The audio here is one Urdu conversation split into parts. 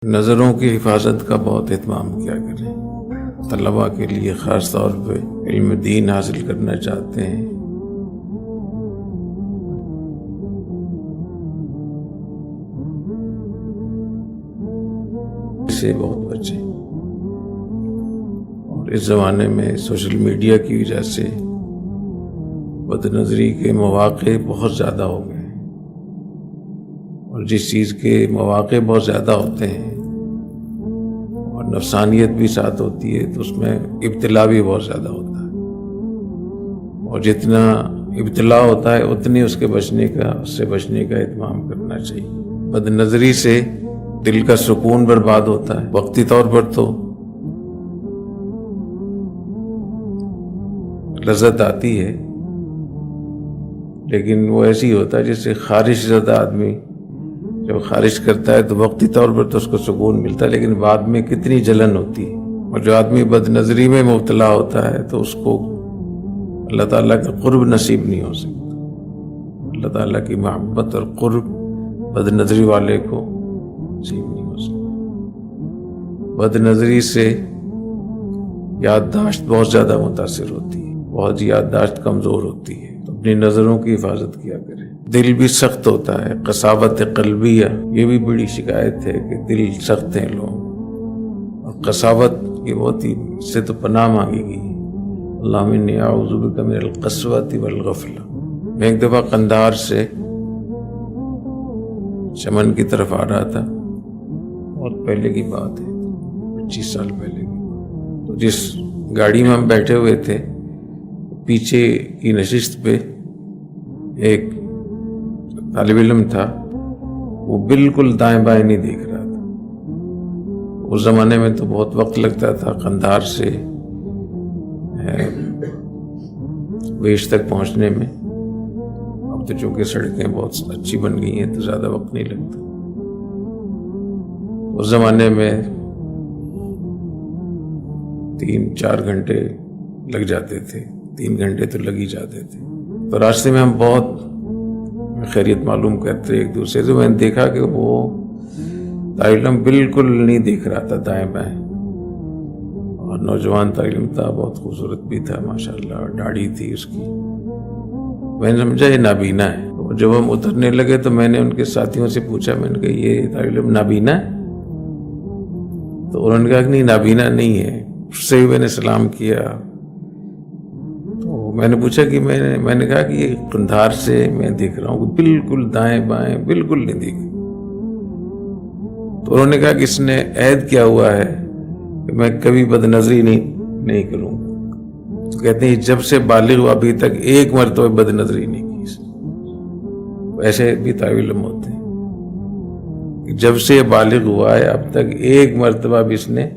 نظروں کی حفاظت کا بہت اہتمام کیا کریں۔ طلباء کے لیے خاص طور پہ علم دین حاصل کرنا چاہتے ہیں، سے بہت بچیں۔ اور اس زمانے میں سوشل میڈیا کی وجہ سے بد نظری کے مواقع بہت زیادہ ہو گئے ہیں، اور جس چیز کے مواقع بہت زیادہ ہوتے ہیں اور نفسانیت بھی ساتھ ہوتی ہے تو اس میں ابتلا بھی بہت زیادہ ہوتا ہے، اور جتنا ابتلا ہوتا ہے اتنی اس سے بچنے کا اہتمام کرنا چاہیے۔ بد نظری سے دل کا سکون برباد ہوتا ہے، وقتی طور پر تو لذت آتی ہے، لیکن وہ ایسی ہوتا ہے جیسے خارش زدہ آدمی جب خارش کرتا ہے تو وقتی طور پر تو اس کو سکون ملتا ہے، لیکن بعد میں کتنی جلن ہوتی ہے۔ اور جو آدمی بد نظری میں مبتلا ہوتا ہے تو اس کو اللہ تعالیٰ کا قرب نصیب نہیں ہو سکتا۔ اللہ تعالیٰ کی محبت اور قرب بد نظری والے کو نصیب نہیں ہو سکتا۔ بد نظری سے یادداشت بہت زیادہ متاثر ہوتی ہے، بہت یادداشت کمزور ہوتی ہے، تو اپنی نظروں کی حفاظت کیا کریں۔ دل بھی سخت ہوتا ہے، قساوت قلبیہ، یہ بھی بڑی شکایت ہے کہ دل سخت ہیں لوگ، اور قساوت یہ بہت ہی، اس سے تو پناہ مانگی گئی۔ اللہم انی اعوذ بک من القسوۃ والغفلہ۔ میں ایک دفعہ قندھار سے چمن کی طرف آ رہا تھا، بہت پہلے کی بات ہے، 25 سال پہلے کی بات۔ تو جس گاڑی میں ہم بیٹھے ہوئے تھے، پیچھے کی نشست پہ ایک طالب علم تھا، وہ بالکل دائیں بائیں نہیں دیکھ رہا تھا۔ اس زمانے میں تو بہت وقت لگتا تھا قندھار سے ویش تک پہنچنے میں، اب تو چونکہ سڑکیں بہت اچھی بن گئی ہیں تو زیادہ وقت نہیں لگتا۔ اس زمانے میں 3-4 گھنٹے لگ جاتے تھے، 3 گھنٹے تو لگ ہی جاتے تھے۔ تو راستے میں ہم بہت خیریت معلوم کرتے ایک دوسرے سے، میں نے دیکھا کہ وہ طالب علم بالکل نہیں دیکھ رہا تھا دائیں بائیں، اور نوجوان طالب علم تھا، بہت خوبصورت بھی تھا ماشاءاللہ، اور داڑھی تھی اس کی۔ میں نے سمجھا یہ نابینا ہے۔ اور جب ہم اترنے لگے تو میں نے ان کے ساتھیوں سے پوچھا، میں نے کہا یہ طالب علم نابینا ہے؟ تو انہوں نے کہا کہ نہیں، نابینا نہیں ہے۔ اس سے بھی میں نے سلام کیا، تو میں نے پوچھا کہ میں نے کہا کہ یہ قندھار سے میں دیکھ رہا ہوں بالکل دائیں بائیں بالکل نہیں دیکھ۔ تو انہوں نے کہا کہ اس نے عہد کیا ہوا ہے کہ میں کبھی بد نظری نہیں کروں گا۔ تو کہتے ہیں جب سے بالغ ہوا ابھی تک ایک مرتبہ بد نظری نہیں کی اس نے۔ ایسے بھی طالب علم ہوتے ہیں کہ جب سے بالغ ہوا ہے اب تک ایک مرتبہ بھی اس نے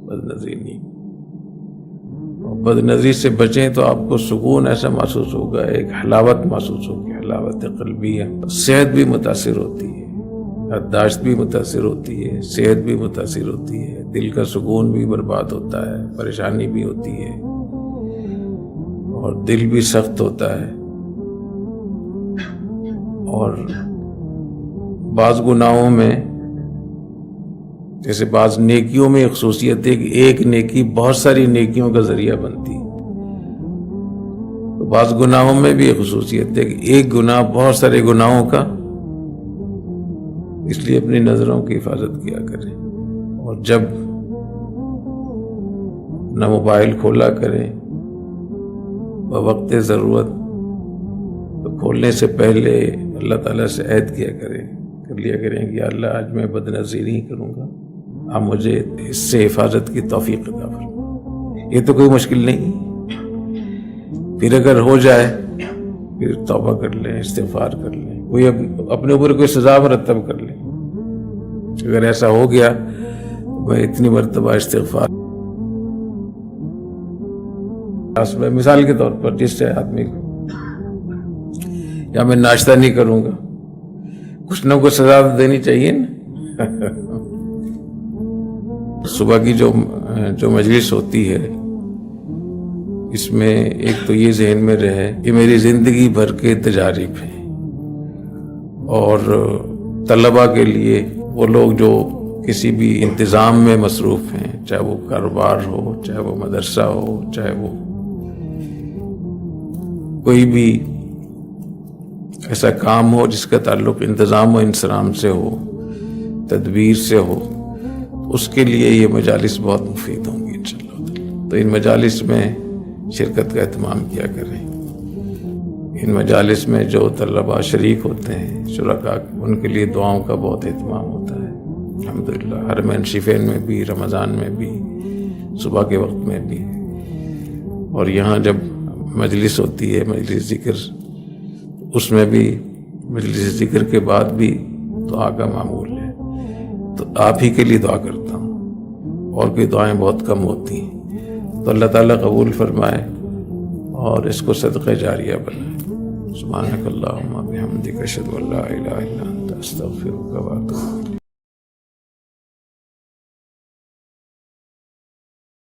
بد نظری نہیں کی۔ اور بد نظری سے بچیں تو آپ کو سکون ایسا محسوس ہوگا، ایک حلاوت محسوس ہوگی، حلاوت قلبیہ۔ صحت بھی متاثر ہوتی ہے، یادداشت بھی متاثر ہوتی ہے، صحت بھی متاثر ہوتی ہے، دل کا سکون بھی برباد ہوتا ہے، پریشانی بھی ہوتی ہے، اور دل بھی سخت ہوتا ہے۔ اور بعض گناہوں میں، جیسے بعض نیکیوں میں خصوصیت ہے کہ ایک نیکی بہت ساری نیکیوں کا ذریعہ بنتی ہے، تو بعض گناہوں میں بھی ایک خصوصیت ہے کہ ایک گناہ بہت سارے گناہوں کا، اس لیے اپنی نظروں کی حفاظت کیا کریں۔ اور جب نہ موبائل کھولا کریں بوقت ضرورت، تو کھولنے سے پہلے اللہ تعالیٰ سے عہد کر لیا کریں کہ اللہ آج میں بد نظری نہیں کروں گا، آپ مجھے اس سے حفاظت کی توفیق عطا فرمائیں۔ یہ تو کوئی مشکل نہیں، پھر اگر ہو جائے پھر توبہ کر لیں، استغفار کر لیں، کوئی اپنے اوپر کوئی سزا مرتب کر لیں۔ اگر ایسا ہو گیا تو میں اتنی مرتبہ استغفار، مثال کے طور پر جس سے آدمی کو، یا میں ناشتہ نہیں کروں گا، کچھ نہ کچھ سزا دینی چاہیے نا۔ صبح کی جو مجلس ہوتی ہے، اس میں ایک تو یہ ذہن میں رہے کہ میری زندگی بھر کے تجارب ہیں، اور طلباء کے لیے وہ لوگ جو کسی بھی انتظام میں مصروف ہیں، چاہے وہ کاروبار ہو، چاہے وہ مدرسہ ہو، چاہے وہ کوئی بھی ایسا کام ہو جس کا تعلق انتظام و انصرام سے ہو، تدبیر سے ہو، اس کے لیے یہ مجالس بہت مفید ہوں گی انشاءاللہ۔ تو ان مجالس میں شرکت کا اہتمام کیا کریں۔ ان مجالس میں جو طلباء شریک ہوتے ہیں، شرکاء، ان کے لیے دعاؤں کا بہت اہتمام ہوتا ہے الحمدللہ، حرمین شریفین میں بھی، رمضان میں بھی، صبح کے وقت میں بھی، اور یہاں جب مجلس ہوتی ہے، مجلس ذکر، اس میں بھی مجلس ذکر کے بعد بھی دعا کا معمول ہے۔ تو آپ ہی کے لیے دعا کرتا ہوں، اور کوئی دعائیں بہت کم ہوتی ہیں، تو اللہ تعالیٰ قبول فرمائے اور اس کو صدقہ جاریہ بنائے۔ سبحانک اللہم بحمدک، اشہد ان لا الہ الا انت، استغفرک و اتوب الیک۔